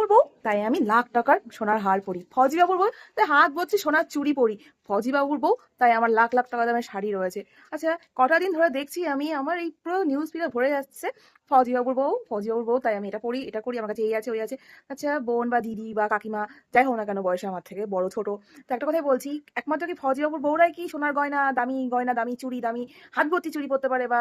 বাবুর বউ তাই আমি লাখ টাকার সোনার হার পরি, ফৌজি বাবুর বউ তাই হাত ভর্তি সোনার চুড়ি পরি, ফৌজি বাবুর বউ তাই আমার লাখ লাখ টাকা দামের শাড়ি রয়েছে। আচ্ছা, কটা দিন ধরে দেখছি আমি আমার এই পুরো নিউজ ফিডে ভরে যাচ্ছে ফৌজি বাবুর বউ, ফৌজি বাবুর বউ তাই আমি এটা পড়ি এটা করি, আমার কাছে এই আছে ওই আছে। আচ্ছা, বোন বা দিদি বা কাকিমা যাই হোক না কেন, বয়সে আমার থেকে বড় ছোট, তো একটা কথাই বলছি, একমাত্র কি ফৌজি বাবুর বউরাই কি সোনার গয়না দামি চুড়ি দামি হাত ভর্তি চুড়ি পরতে পারে বা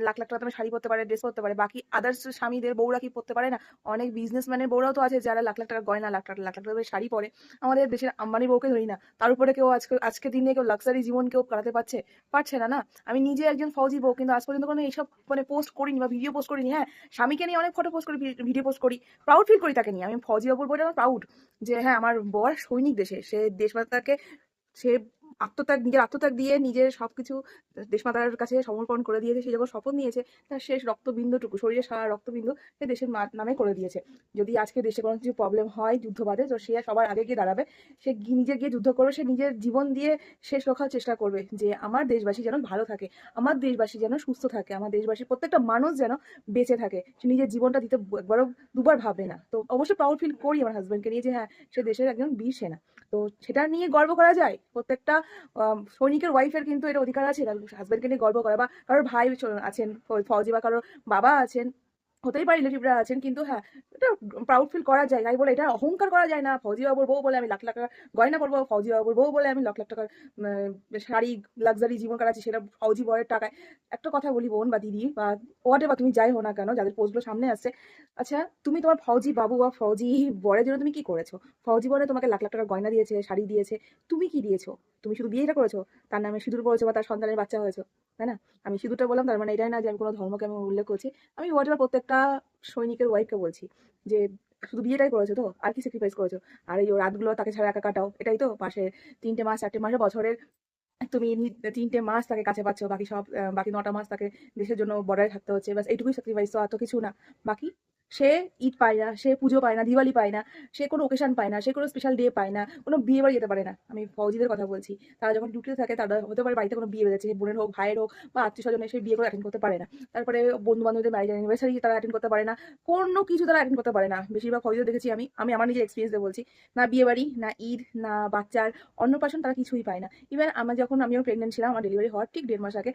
লাখ লাখ টাকা দামের শাড়ি পরতে পারে, ড্রেস পরতে পারে? বাকি আদার্স স্বামীদের বউরা কি পরতে পারে না? অনেক বিজনেসম্যানের বউরাও তো আছে যারা লাখ লাখ টাকার গয়না লাখ লাখ টাকার শাড়ি পরে। আমাদের দেশের আম্বানি বউকে ধরি না, তার উপরে কেউ আজকে দিনে কেউ লাক্সারি জীবন কেউ কাটাতে পারছে না। না, আমি নিজে একজন ফৌজি বউ, কিন্তু আজ পর্যন্ত কোনো এইসব পোস্ট করিনি বা ভিডিও পোস্ট করিনি। হ্যাঁ, স্বামীকে নিয়ে অনেক ফটো পোস্ট করি, ভিডিও পোস্ট করি, প্রাউড ফিল করি তাকে নিয়ে। আমি ফৌজি বাবুর বলে আমার প্রাউড যে হ্যাঁ, আমার বর সৈনিক দেশে, সে দেশমাতাকে, সে নিজের আত্মত্যাগ দিয়ে নিজের সবকিছু দেশমাতার কাছে সমর্পণ করে দিয়েছে। সে যখন শপথ নিয়েছে, তার শেষ রক্তবিন্দুটুকু, শরীরে সারা রক্তবিন্দু সে দেশের নামে করে দিয়েছে। যদি আজকে দেশে কোনো কিছু প্রবলেম হয়, যুদ্ধ বাধে, তো সে সবার আগে গিয়ে দাঁড়াবে, সে নিজে গিয়ে যুদ্ধ করবে, সে নিজের জীবন দিয়ে শেষ রক্ষার চেষ্টা করবে যে আমার দেশবাসী যেন ভালো থাকে, আমার দেশবাসী যেন সুস্থ থাকে, আমার দেশবাসীর প্রত্যেকটা মানুষ যেন বেঁচে থাকে। সে নিজের জীবনটা দিতে একবারও দুবার ভাবে না। তো অবশ্যই প্রাউড ফিল করি আমার হাজবেন্ডকে নিয়ে যে হ্যাঁ, সে দেশের একজন বীর সেনা। তো সেটা নিয়ে গর্ব করা যায়। প্রত্যেকটা সৈনিকের ওয়াইফের কিন্তু এটা অধিকার আছে তার হাজবেন্ডকে নিয়ে গর্ব করা, বা কারোর ভাই আছেন ফৌজি, বা কারোর বাবা আছেন, হতেই পারে রিলেটিভরা আছেন, কিন্তু হ্যাঁ, এটা প্রাউড ফিল করা যায়। তাই বলে এটা অহংকার করা যায় না। ফৌজি বাবুর বউ বলে আমি লাখ লাখ টাকার গয়না পরবো, ফৌজি বাবুর বউ বলে আমি লাখ লাখ টাকার শাড়ি, লাক্সারি জীবন কাটাচ্ছি, সেটা ফৌজি বরের টাকায়। একটা কথা বলি বোন বা দিদি বা হোয়াট এভার তুমি যাই হো না কেন, যাদের পোস্টগুলো সামনে আসছে, আচ্ছা, তুমি তোমার ফৌজি বাবু বা ফৌজি বরের জন্য তুমি কি করেছো? ফৌজি বরে তোমাকে লাখ লাখ টাকার গয়না দিয়েছে, শাড়ি দিয়েছে, তুমি কি দিয়েছো? তুমি শুধু বিয়েটা করেছো, তার নামে সিঁদুর পড়েছো বা তার সন্তানের বাচ্চা হয়েছো, তাই না? আমি সিঁদুরটা বললাম, তার মানে এটাই না যে আমি কোনো ধর্মকে আমি উল্লেখ করছি। আমি হোয়াট এভার প্রত্যেকটা সৈনিকের ওয়াইফকে বলছি যে শুধু বিয়েটাই করেছো তো, আর কি স্যাক্রিফাইস করেছো? আর এই রাতগুলো তাকে ছাড়া একা কাটাও, এটাই তো পাশে 3টে মাস 4টে মাসে বছরের তুমি 3টে মাস তাকে কাছে পাচ্ছ, বাকি সব বাকি 9টা মাস তাকে দেশের জন্য বর্ডারে থাকতে হচ্ছে, ব্যাস এইটুকুই স্যাক্রিফাইস, তো এত কিছু না। বাকি সে ঈদ পায় না, সে পুজো পায় না, দিওয়ালি পায় না, সে কোনো ওকেশন পায় না, সে কোনো স্পেশাল ডে পায় না, কোনো বিয়ে বাড়ি যেতে পারে না। আমি ফৌজিদের কথা বলছি, তারা যখন ডিউটিতে থাকে, তারা হতে পারে বাড়িতে কোনো বিয়ে বেড়েছে, বোনের হোক ভাইয়ের হোক বা আত্মীয় স্বজনের, সেই বিয়ে করে অ্যাটেন্ড করতে পারে না। তারপরে বন্ধু বান্ধবদের ম্যারেজ অ্যানিভার্সারি তারা অ্যাটেন্ড করতে পারে না, কোনো কিছু তারা অ্যাটেন্ড করতে পারে না। বেশিরভাগ ফৌজিদের দেখেছি আমি আমি আমার নিজের এক্সপিরিয়েন্স দিয়ে বলছি, না বিয়ে বাড়ি, না ঈদ, না বাচ্চার অন্নপ্রাশন, তারা কিছুই পায় না। ইভেন আমিও প্রেগনেন্ট ছিলাম, আমার ডেলিভারি হওয়ার ঠিক 1.5 মাস আগে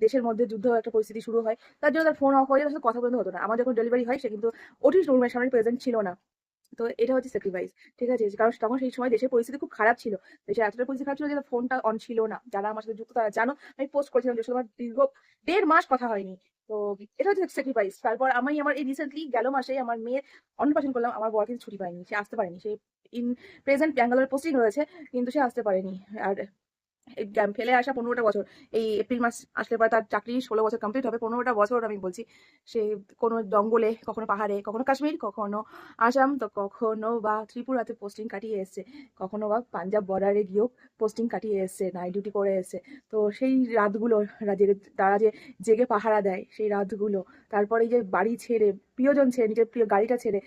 দেশের মধ্যে যুদ্ধ একটা পরিস্থিতি শুরু হয়, তার জন্য তার ফোন অফ হয়ে যায়, তার সাথে কথা বলতে হতো না। আমার যখন ডেলিভারি হয়, সে কিন্তু ওটির রুমের সামনে প্রেজেন্ট ছিল না। তো এটা হচ্ছে স্যাক্রিফাইস, ঠিক আছে? কারণ তখন সেই সময় দেশের পরিস্থিতি খুব খারাপ ছিল, দেশের এতটা পরিস্থিতি খারাপ ছিল যে ফোনটা অন ছিল না। যারা আমার সাথে যুক্ত তারা জানো, আমি পোস্ট করেছিলাম যে আমার দীর্ঘ 1.5 মাস কথা হয়নি। তো এটা হচ্ছে স্যাক্রিফাইস। তারপর আমার এই রিসেন্টলি গেল মাসে আমার মেয়ের অন্নপ্রাশন করলাম, আমার বর কিন্তু ছুটি পায়নি, সে আসতে পারেনি, সে ইন প্রেজেন্ট ব্যাঙ্গালোরে পোস্টিং রয়েছে, কিন্তু সে আসতে পারেনি। আর ফেলে আসা 15টা বছর, এই এপ্রিল মাস আসলে পরে তার চাকরি 16 বছর কমপ্লিট হবে। 15টা বছর আমি বলছি, সে কোনো জঙ্গলে, কখনো পাহাড়ে, কখনো কাশ্মীর, কখনো আসাম, তো কখনো বা ত্রিপুরাতে পোস্টিং কাটিয়ে এসছে, কখনো বা পাঞ্জাব বর্ডারে গিয়েও পোস্টিং কাটিয়ে এসছে, নাইট ডিউটি করে এসছে। তো সেই রাতগুলো তারা যে জেগে পাহারা দেয়, সেই রাতগুলো, তারপরে এই যে বাড়ি ছেড়ে, প্রিয়জন ছেড়ে, নিজের প্রিয় গাড়িটা ছেড়ে,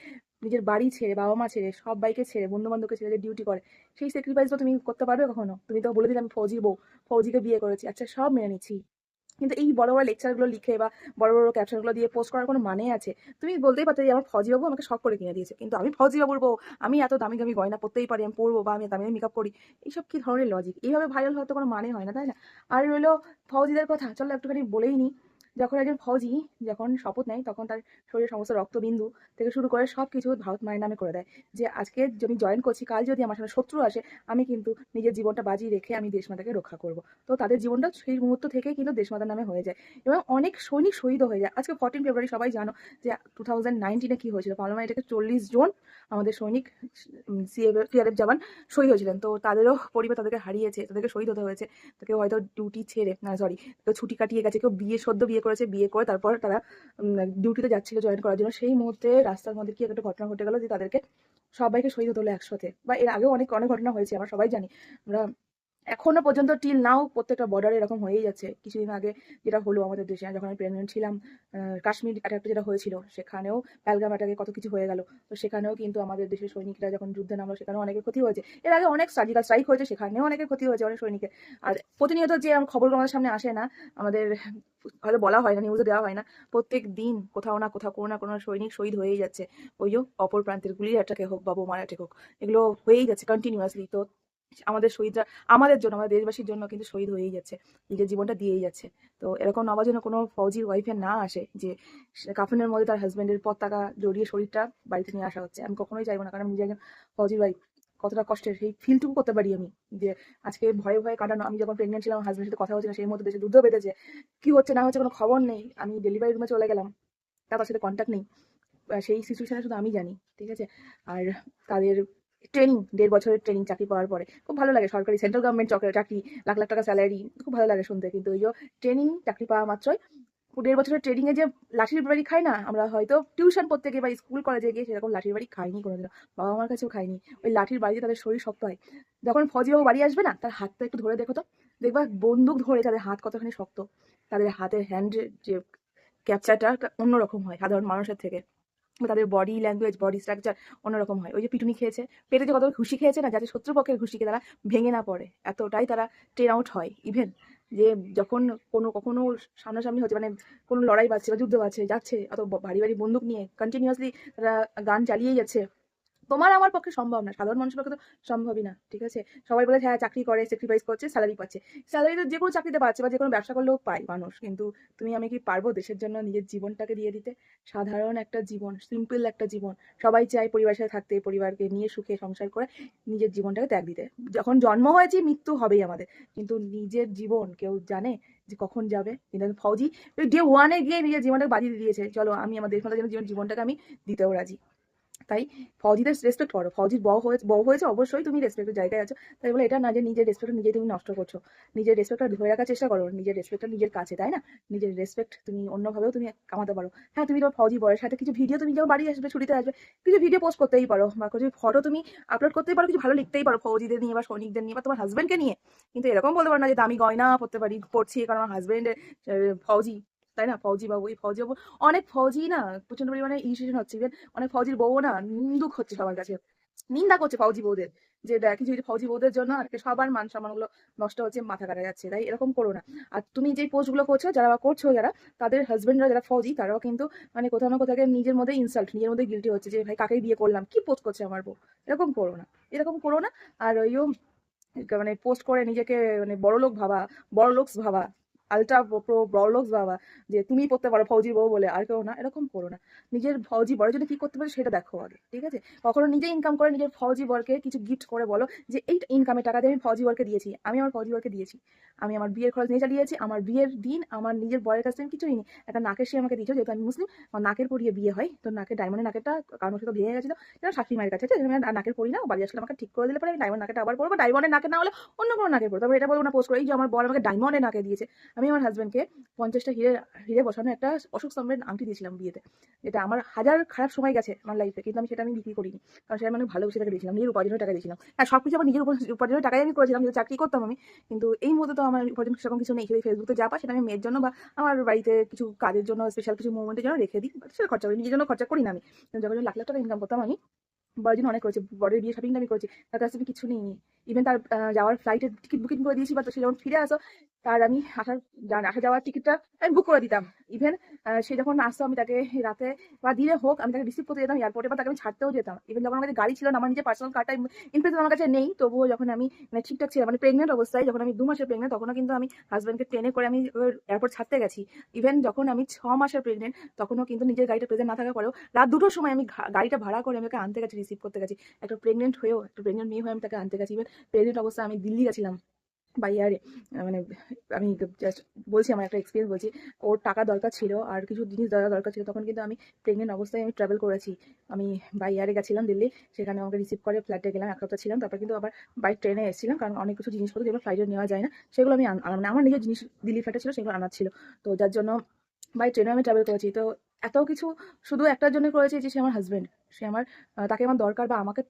নিজের বাড়ি ছেড়ে, বাবা মা ছেড়ে, সব বাইকে ছেড়ে, বন্ধু বান্ধবকে ছেড়ে যে ডিউটি করে, সেই স্যাক্রিফাইসটা তুমি করতে পারবে কখনো? তুমি তো বলে দিলে আমি ফৌজি বউ, ফৌজিকে বিয়ে করেছি, আচ্ছা সব মেনে নিচ্ছি, কিন্তু এই বড় বড় লেকচারগুলো লিখে বা বড় বড় ক্যাপশনগুলো দিয়ে পোস্ট করার কোনো মানে আছে? তুমি বলতেই পারতে যে আমার ফৌজি বাবু আমাকে শখ করে কিনে দিয়েছে, কিন্তু আমি ফৌজি বাবুর বউ, আমি এত দামি দামি গয়না পরতেই পারি, আমি পরবো, বা আমি দামি দামি মেকআপ করি, এইসব কি ধরনের লজিক? এইভাবে ভাইরাল হওয়ার তো কোনো মানে হয় না, তাই না? আর রইলো ফৌজিদের কথা, চলো একটুখানি বলেই নি। যখন একজন ফৌজি যখন শপথ নেয়, তখন তার শরীরের সমস্ত রক্তবিন্দু থেকে শুরু করে সবকিছু ভারত মায়ের নামে করে দেয়, যে আজকে যদি জয়েন করছি, কাল যদি আমার সামনে শত্রু আসে, আমি কিন্তু নিজের জীবনটা বাজি রেখে আমি দেশমাতাকে রক্ষা করব। তো তাদের জীবনটা সেই মুহূর্ত থেকে কিন্তু দেশমাতার নামে হয়ে যায়, এবং অনেক সৈনিক শহীদও হয়ে যায়। আজকে 14 ফেব্রুয়ারি সবাই জানো যে 2019-এ কি হয়েছিল, পার্লামেন্ট থেকে 40 জন আমাদের সৈনিক, সিআরএফ জওয়ান শহীদ হয়েছিলেন। তো তাদেরও পরিবার তাদেরকে হারিয়েছে, তাদেরকে শহীদ হতে হয়েছে, তো কেউ হয়তো ডিউটি ছেড়ে, না সরি, কেউ ছুটি কাটিয়ে গেছে, কেউ সদ্য বিয়ে করেছে, বিয়ে করে তারপর তারা ডিউটিতে যাচ্ছিল জয়েন করার জন্য, সেই মুহূর্তে রাস্তার মধ্যে কি একটা ঘটনা ঘটে গেল যে তাদেরকে সবাইকে শহীদ হতে হলো একসাথে। বা এর আগেও অনেক অনেক ঘটনা হয়েছে, আমরা সবাই জানি, আমরা এখনো পর্যন্ত টিল নাও প্রত্যেকটা বর্ডারে এরকম হয়েই যাচ্ছে। কিছুদিন আগে যেটা হলো আমাদের দেশে, যখন আমি প্রেগনেন্ট ছিলাম, কাশ্মীর অ্যাটাকটা যেটা হয়েছিল, সেখানেও পেহেলগাম অ্যাটাকে কত কিছু হয়ে গেল। তো সেখানেও কিন্তু আমাদের দেশের সৈনিকরা যখন যুদ্ধে নামলো, সেখানেও অনেকের ক্ষতি হয়েছে। এর আগে অনেক সার্জিক্যাল স্ট্রাইক হয়েছে, সেখানেও অনেকের ক্ষতি হয়েছে, অনেক সৈনিকের। আর প্রতিনিয়ত যে খবরগুলো আমাদের সামনে আসে না, আমাদের হয়তো বলা হয় না, নিউজে দেওয়া হয় না, প্রত্যেক দিন কোথাও না কোথাও কোনো না কোনো সৈনিক শহীদ হয়েই যাচ্ছে। ওই যে অপর প্রান্তের গুলির অ্যাটাকে হোক বা বোমার অ্যাটাক হোক, এগুলো হয়েই যাচ্ছে কন্টিনিউয়াসলি। তো আমাদের শহীদরা আমাদের জন্য, আমাদের দেশবাসীর জন্য কিন্তু শহীদ হয়েই যাচ্ছে, নিজের জীবনটা দিয়েই যাচ্ছে। তো এরকম আবার যেন কোনো ফৌজির ওয়াইফের না আসে যে কাফনের মধ্যে তার হাজবেন্ডের পতাকা জড়িয়ে শরীরটা বাড়িতে নিয়ে আসা হচ্ছে। আমি কখনোই চাইবো না, কারণ আমি নিজে একজন ফৌজির ওয়াইফ, কতটা কষ্টের সেই ফিলটুকু করতে পারি আমি। যে আজকে ভয়ে ভয়ে কাটানো, আমি যখন প্রেগনেন্ট ছিলাম, হাজবেন্ডের সাথে কথা হচ্ছে না, সেই মধ্যে দেশে যুদ্ধ বেঁধেছে, কি হচ্ছে না হচ্ছে কোনো খবর নেই, আমি ডেলিভারি রুমে চলে গেলাম, তার সাথে কন্ট্যাক্ট নেই। সেই সিচুয়েশনে শুধু আমি জানি, ঠিক আছে। আর তাদের ট্রেনিং, 1.5 বছরের ট্রেনিং চাকরি পাওয়ার পরে খুব ভালো লাগে। সরকারি সেন্ট্রাল গভর্নমেন্ট চাকরি, লাখ লাখ টাকা স্যালারি, খুব ভালো লাগে শুনতে। কিন্তু ওই যে ট্রেনিং চাকরি পাওয়া মাত্রই 1.5 বছরের ট্রেনিং এ যে লাঠির বাড়ি খাই না আমরা, হয়তো টিউশন পড়তে গিয়ে বা স্কুল কলেজে গিয়ে সেরকম লাঠির বাড়ি খাইনি কোনোদিনও, বাবা মার কাছেও খাইনি। ওই লাঠির বাড়িতে তাদের শরীর শক্ত হয়। যখন ফৌজিবাবু বাড়ি আসবে না, তার হাতটা একটু ধরে দেখো তো, দেখবা বন্দুক ধরে তাদের হাত কতখানি শক্ত। তাদের হাতের হ্যান্ড যে ক্যাপচারটা অন্যরকম হয় সাধারণ মানুষের থেকে। তাদের বডি ল্যাঙ্গুয়েজ, বডি স্ট্রাকচার অন্যরকম হয়। ওই যে পিটুনি খেয়েছে, পেটে যে কত ঘুষি খেয়েছে না, যাতে শত্রুপক্ষের ঘুষিকে তারা ভেঙে না পড়ে, এতটাই তারা ট্রেন আউট হয়। ইভেন যে যখন কখনো সামনাসামনি হচ্ছে, মানে কোনো লড়াই বাজছে বা যুদ্ধ বাজছে, যাচ্ছে অত ভারী ভারী বন্দুক নিয়ে কন্টিনিউয়াসলি তারা গান চালিয়েই যাচ্ছে। তোমার আমার পক্ষে সম্ভব না, সাধারণ মানুষের পক্ষে তো সম্ভবই না, ঠিক আছে। সবাই বলে হ্যাঁ চাকরি করে, স্যাক্রিফাইস করছে, স্যালারি পাচ্ছে। স্যালারি তো যে কোনো চাকরিতে পাচ্ছে বা যে কোনো ব্যবসা করলেও পায় মানুষ, কিন্তু তুমি আমি কি পারবো দেশের জন্য নিজের জীবনটাকে দিয়ে দিতে? সাধারণ একটা জীবন, সিম্পল একটা জীবন। সবাই চায় পরিবারের সাথে থাকতে, পরিবারকে নিয়ে সুখে সংসার করে নিজের জীবনটাকে ত্যাগ দিতে। যখন জন্ম হয়েছে মৃত্যু হবেই আমাদের, কিন্তু নিজের জীবন কেউ জানে যে কখন যাবে? কিন্তু ফৌজি ডে ওয়ানে গিয়ে নিজের জীবনটাকে বাজি দিয়ে দিয়েছে, চলো আমি আমার দেশ মাতার জন্য জীবনটাকে আমি দিতেও রাজি। তাই ফৌজিদের রেসপেক্ট করো। ফৌজির বউ হয়েছে অবশ্যই তুমি রেসপেক্টের জায়গায় আছো। তাই বলে এটা না যে নিজের রেসপেক্ট নিজেই তুমি নষ্ট করছো। নিজের রেসপেক্টটা ধরে রাখার চেষ্টা করো, নিজের রেসপেক্টটা নিজের কাছে, তাই না? নিজের রেসপেক্ট তুমি অন্যভাবেও তুমি কামাতে পারো। হ্যাঁ, তুমি তোমার ফৌজি বরের সাথে কিছু ভিডিও, তুমি যখন বাড়ি আসবে, ছুটিতে আসবে, কিছু ভিডিও পোস্ট করতেই পারো, বা কিছু ফটো তুমি আপলোড করতেই পারো, কিছু ভালো লিখতেই পারো ফৌজিদের নিয়ে বা সৈনিকদের নিয়ে বা তোমার হাজবেন্ডকে নিয়ে। কিন্তু এরকম বলতে পারো না যে দামি গয়না পড়ছি কারণ আমার হাজবেন্ডের ফৌজি, তাই না? ফৌজি বাবু, এই ফৌজি বাবু, অনেক ফৌজি না প্রচন্ড পরিমাণে ইরিটেশন হচ্ছে। ইভেন অনেক ফৌজির বউ না নিন্দুক হচ্ছে সবার কাছে, নিন্দা করছে ফৌজি বউদের, যে দেখ কিছু কিছু ফৌজি বউদের জন্য আজকে সবার মান সম্মান গুলো নষ্ট হচ্ছে, মাথা কাটা যাচ্ছে। তাই এরকম করো না। আর তুমি যে পোস্ট গুলো করছো, যারা বা করছো, যারা তাদের হাজবেন্ডরা যারা ফৌজি, তারাও কিন্তু মানে কোথাও না কোথাও নিজের মধ্যে ইনসাল্ট, নিজের মধ্যে গিল্টি হচ্ছে যে ভাই কাকেই বিয়ে করলাম, কি পোস্ট করছে আমার বউ। এরকম করো না, এরকম করো না। আর ওইও মানে পোস্ট করে নিজেকে মানে বড়লোক ভাবা, বড়লোকস ভাবা, আলট্রা প্রো বড়লোকস ভাবা, যে তুমি পড়তে পারো ফৌজি বউ বলে, আর কেউ না। এরকম করো না। নিজের ফৌজি বরের জন্য কি করতে পারো সেটা দেখো আগে, ঠিক আছে। কখনো নিজে ইনকাম করে নিজের ফৌজি বরকে কিছু গিফট করে বলো যে এই ইনকামের টাকা দিয়ে আমি ফৌজি বরকে দিয়েছি, আমি আমার ফৌজি বরকে দিয়েছি, আমি আমার বিয়ের খরচ নিয়ে চালিয়েছি, আমার বিয়ের দিন আমার নিজের বরের কাছ থেকে আমি কিছুই নি, একটা নাকের সে আমাকে দিয়েছো, যেহেতু আমি মুসলিম, আমার নাকের পরিয়ে বিয়ে হয়, তো নাকের ডায়মন্ডের নাকেরটা কারোর সাথে ভেঙে গেছিল, যেটা শাশুড়ি মায়ের কাছে, আমি আর নাকের পরি না, ও বাড়ি আসলে আমাকে ঠিক করে দিলে পরে আমি ডায়মন্ড নাকেরটা আবার পরবো, ডায়মন্ডের নাকের না হলে অন্য কোনো নাকের পরবো। তবে এটা বলবো না পোস্ট করে এই যে আমার বর আমাকে ডায়মন্ডের নাকে দিয়েছে। আমি আমার হাজবেন্ডকে 50টা হিরে হিরে বসানো একটা অশোক স্তম্ভের আংটি দিয়েছিলাম বিয়েতে, যেটা আমার হাজার খারাপ সময় গেছে আমার লাইফে, কিন্তু আমি সেটা আমি বিক্রি করিনি, কারণ সেটা আমি ভালোবেসে টাকা দিয়েছিলাম, নিজের উপার্জনের টাকা দিয়েছিলাম। হ্যাঁ, সবকিছু আমার নিজের উপার্জনের টাকাই আমি করেছিলাম, যেহেতু চাকরি করতাম আমি। কিন্তু এই মুহূর্তে তো আমার উপার্জন সেরকম কিছু নেই, শুধু ফেসবুকে যা পাই সেটা আমি মেয়ের জন্য বা আমার বাড়িতে কিছু কাজের জন্য, স্পেশাল কিছু মুভমেন্টের জন্য রেখে দিই, সেটা খরচা করি, নিজের জন্য খরচা করি না আমি। যখন লাখ লাখ টাকা ইনকাম করতাম আমি, বড়ের জন্য অনেক করেছি, বড়ের বিয়ে শপিংটা আমি করেছি, তার কাছে আমি কিছু নিইনি। ইভেন তার যাওয়ার ফ্লাইটের টিকিট বুকিং করে দিয়েছি, বা সে যখন ফিরে আসো তার আমি আসা যাওয়ার টিকিটটা আমি বুক করে দিতাম। ইভেন সে যখন আসতো আমি তাকে রাতে বা দিনে হোক আমি তাকে রিসিভ করতে যেতাম এয়ারপোর্টে, বা তাকে আমি ছাড়তেও যেতাম। ইভেন যখন আমার কাছে গাড়ি ছিল না, আমার নিজের পার্সোনাল কারটা ইনফ্যাক্ট আমার কাছে নেই, তবুও যখন আমি মানে ঠিকঠাক ছিল, মানে প্রেগনেন্ট অবস্থায়, যখন আমি 2 মাসের প্রেগনেন্ট, তখনও কিন্তু আমি হাজব্যান্ডকে ট্রেনে করে আমি এয়ারপোর্ট ছাড়তে গেছি। ইভেন যখন আমি 6 মাসের প্রেগনেন্ট, তখনও কিন্তু নিজের গাড়িটা প্রেজেন্ট না থাকা পরেও রাত 2টোর সময় আমি গাড়িটা ভাড়া করে আমি ওকে আনতে গেছি, রিসিভ করতে গেছি। একটা প্রেগনেন্ট হয়েও, একটা প্রেগনেন্ট মেয়ে হয়ে আমি তাকে আনতে গেছি। ইভেন প্রেগনেন্ট অবস্থায় আমি দিল্লি গেছিলাম বাই এয়ারে। মানে আমি জাস্ট বলছি, আমার একটা এক্সপিরিয়েন্স বলছি। ওর টাকা দরকার ছিল আর কিছু জিনিস দরকার ছিল, তখন কিন্তু আমি প্রেগনেন্ট অবস্থায় আমি ট্রাভেল করেছি। আমি বাই এয়ারে গেছিলাম দিল্লি, সেখানে আমাকে রিসিভ করে ফ্লাইটে গেলাম, 1 সপ্তাহ ছিলাম, তারপর কিন্তু আবার বাই ট্রেনে এসেছিলাম, কারণ অনেক কিছু জিনিসপত্র যেগুলো ফ্লাইটে নেওয়া যায় না, সেগুলো আমি মানে আমার নিজের জিনিস দিল্লি ফ্লাইটে ছিল, সেগুলো আনার ছিল। তো যার জন্য বাই ট্রেনে আমি ট্রাভেল করেছি। তো এত কিছু শুধু একটার জন্য করেছে যে সে আমার হাজবেন্ড। সে আমার তাকে আমার দরকার, বা আমাকে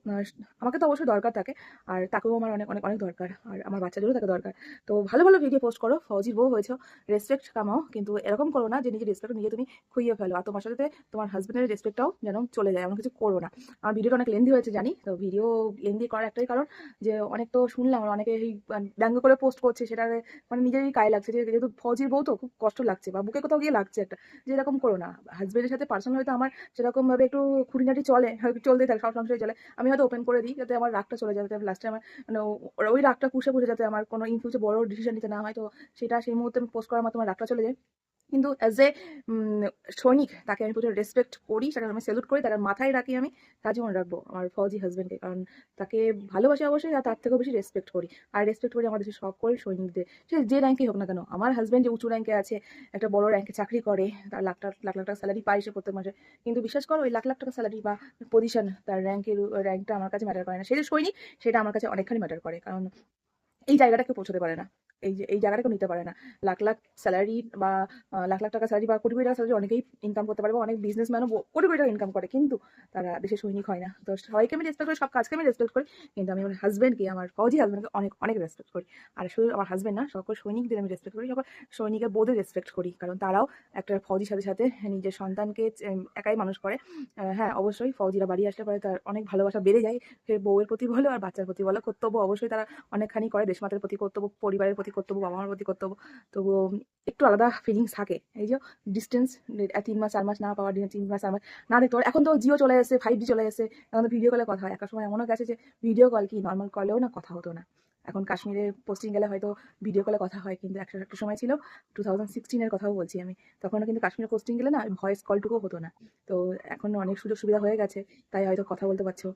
আমাকে তো অবশ্যই দরকার তাকে, আর তাকেও আমার অনেক অনেক অনেক দরকার, আর আমার বাচ্চাদেরও তাকে দরকার। তো ভালো ভালো ভিডিও পোস্ট করো, ফৌজির বউ হয়েছো, রেসপেক্ট কামাও, কিন্তু এরকম করো না যে নিজের রেসপেক্ট নিজে তুমি খুইয়ে ফেলো, আর তোমার সাথে তোমার হাজবেন্ডের রেসপেক্টটাও যেন চলে যায়, এমন কিছু করো না। আমার ভিডিওটা অনেক লেন্দি হয়েছে জানি, তো ভিডিও লেন্দি করার একটাই কারণ যে অনেক তো শুনলাম অনেকে এই ব্যঙ্গ করে পোস্ট করছে, সেটা মানে নিজেরই গায়ে লাগছে, যে যেহেতু ফৌজির বউ তো খুব কষ্ট লাগছে, বা বুকে কোথাও গিয়ে লাগছে একটা, যে এরকম করো না। হাজবেন্ডের সাথে পার্সোনাল হয়তো আমার সেরকম ভাবে একটু খুঁটিনাটি চলে, হয়তো চলতেই থাকে, সব সংসারে চলে, আমি হয়তো ওপেন করে দিই যাতে আমার রাগটা চলে যায়, যাতে লাস্টে আমার মানে ওই রাগটা পুষে পুষে যাতে আমার কোনো ইন ফিউচার বড় ডিসিশন নিতে না হয়, তো সেটা সেই মুহূর্তে পোস্ট করার মাধ্যমে রাগটা চলে যায়। কিন্তু অ্যাজ এ সৈনিক তাকে আমি প্রচুর রেসপেক্ট করি, তাকে আমি স্যালুট করি, তাকে মাথায় রাখি, আমি তার জীবন রাখবো আমার ফৌজি হাজবেন্ডকে, কারণ তাকে ভালোবাসি অবশ্যই, আর তার থেকেও বেশি রেসপেক্ট করি। আর রেসপেক্ট করি আমাদের দেশের সকল সৈনিকদের, সে যে র্যাঙ্কেই হোক না কেন। আমার হাজবেন্ড যে উঁচু র্যাঙ্কে আছে, একটা বড় র্যাঙ্কে চাকরি করে, তার লাখ লাখ টাকা স্যালারি পায় সে প্রত্যেক মাসে, কিন্তু বিশ্বাস করো ওই লাখ লাখ টাকা স্যালারি বা পজিশন, তার র্যাঙ্কটা আমার কাছে ম্যাটার করে না। সে যে সৈনিক সেটা আমার কাছে অনেকখানি ম্যাটার করে, কারণ এই জায়গাটা কেউ পৌঁছতে পারে না, এই জায়গাটা কেউ নিতে পারে না। লাখ লাখ স্যালারি বা লাখ লাখ টাকা স্যালারি বা কোটি কোটি টাকা স্যালারি অনেকেই ইনকাম করতে পারে, বা অনেক বিজনেসম্যানও কোটি কোটি টাকা ইনকাম করে, কিন্তু তারা দেশের সৈনিক হয় না। তো সবাইকে আমি রেসপেক্ট করি, সব কাজকে আমি রেসপেক্ট করি, কিন্তু আমি আমার হাজবেন্ডকে, আমার ফৌজি হাজবেন্ডকে অনেক অনেক রেসপেক্ট করি। আর শুধু আমার হাজবেন্ড না, সকল সৈনিকদের আমি রেসপেক্ট করি, সকল সৈনিকের বোধে রেসপেক্ট করি, কারণ তারাও একটা ফৌজির সাথে সাথে নিজের সন্তানকে একাই মানুষ করে। হ্যাঁ, অবশ্যই ফৌজিরা বাড়ি আসলে পরে তার অনেক ভালোবাসা বেড়ে যায়, সে বউয়ের প্রতি বলো আর বাচ্চার প্রতি বলো, কর্তব্য অবশ্যই তারা অনেকখানি করে, দেশমাতার প্রতি কর্তব্য, পরিবারের প্রতি কর্তব্য, বাবা মার প্রতি কর্তব্য। তবুও একটু আলাদা ফিলিংস থাকে। এই যে ডিস্টেন্স ৩ মাস ৪ মাস না পাওয়ার, ৩ মাস ৪ মাস না দেখতে পারে, এখন তো জিও চলে এসেছে, 5G চলে এসেছে, এখন তো ভিডিও কলে কথা হয়। একটা সময় এমনও গেছে যে ভিডিও কল কি নর্মাল কলেও না কথা হতো না। এখন কাশ্মীরে পোস্টিং গেলে হয়তো ভিডিও কলে কথা হয়, কিন্তু একটা সময় ছিল, 2016-এর কথাও বলছি আমি, তখনও কিন্তু কাশ্মীরে পোস্টিং গেলে না ভয়েস কলটুকুও হতো না। তো এখন অনেক সুযোগ সুবিধা হয়ে গেছে, তাই হয়তো কথা বলতে পারছো।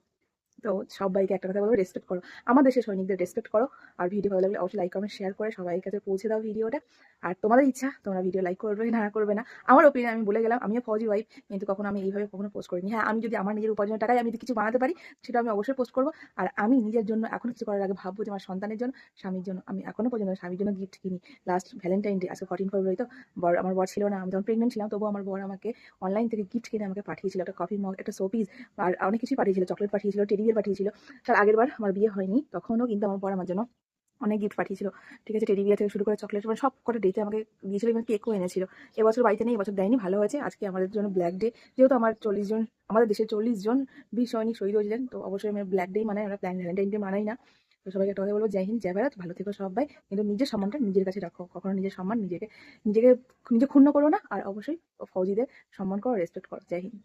তো সবাইকে একটা কথা বলবো, রেসপেক্ট করো, আমার দেশের সৈনিকদের রেসপেক্ট করো। আর ভিডিও ভালো লাগলে অবশ্যই লাইক কমেন্ট শেয়ার করে সবাই কাছে পৌঁছে দাও ভিডিওটা। আর তোমাদের ইচ্ছা, তোমরা ভিডিও লাইক করবে না করবে না, আমার ওপিনিয়ন আমি বলে গেলাম, আমিও ফৌজি ওয়াইফ, কিন্তু কখনো আমি এইভাবে কখনো পোস্ট করিনি। হ্যাঁ, আমি যদি আমার নিজের উপার্জনের টাকায় আমি যদি কিছু বানাতে পারি, সেটা আমি অবশ্যই পোস্ট করবো। আর আমি নিজের জন্য এখনো কিছু করার আগে ভাববো যে আমার সন্তানের জন্য, স্বামীর জন্য। আমি এখনো পর্যন্ত স্বামীর জন্য গিফট কিনি। লাস্ট ভ্যালেন্টাইন ডে, আজকে 14 ফেব্রুয়ারি, তো আমার বর ছিল না, আমি যখন প্রেগনেন্ট ছিলাম, তবুও আমার বর আমাকে অনলাইন থেকে গিফট কিনে আমাকে পাঠিয়েছিল, একটা কফি মগ, একটা শোপিস, আর অনেক কিছু পাঠিয়েছিল, চকলেট পাঠিয়েছিল, টেডি বিয়ার পাঠিয়েছিল। তার আগের বার আমার বিয়ে হয়নি, তখনও কিন্তু আমার বর আমার জন্য অনেক গিফট পাঠিয়েছিল। ঠিক আছে, টেডি বিয়ার থেকে শুরু করে চকলেট, মানে সব কটা ডেতে আমাকে দিয়েছিল, এবং কেকও এনেছিল। এবছর বাড়িতে নেই, এবছর দেয়নি, ভালো হয়েছে। আজকে আমাদের জন্য ব্ল্যাক ডে, যেহেতু আমার 40 জন, আমাদের দেশে 40 জন বীর সৈনিক শহীদ হয়েছিলেন, তো অবশ্যই আমরা ব্ল্যাক ডে মানাই, আমরা ভ্যালেন্টাইন ডে মানাই না। তো সবাইকে একটা কথা বলবো, জয় হিন্দ, জয় ভারত, ভালো থেকো সবাই, কিন্তু নিজের সম্মানটা নিজের কাছে রাখো, কখনো নিজের সম্মান নিজেকে নিজেকে নিজে ক্ষুণ্ণ করো না, আর অবশ্যই ফৌজিদের সম্মান করো, রেসপেক্ট করো। জয় হিন্দ।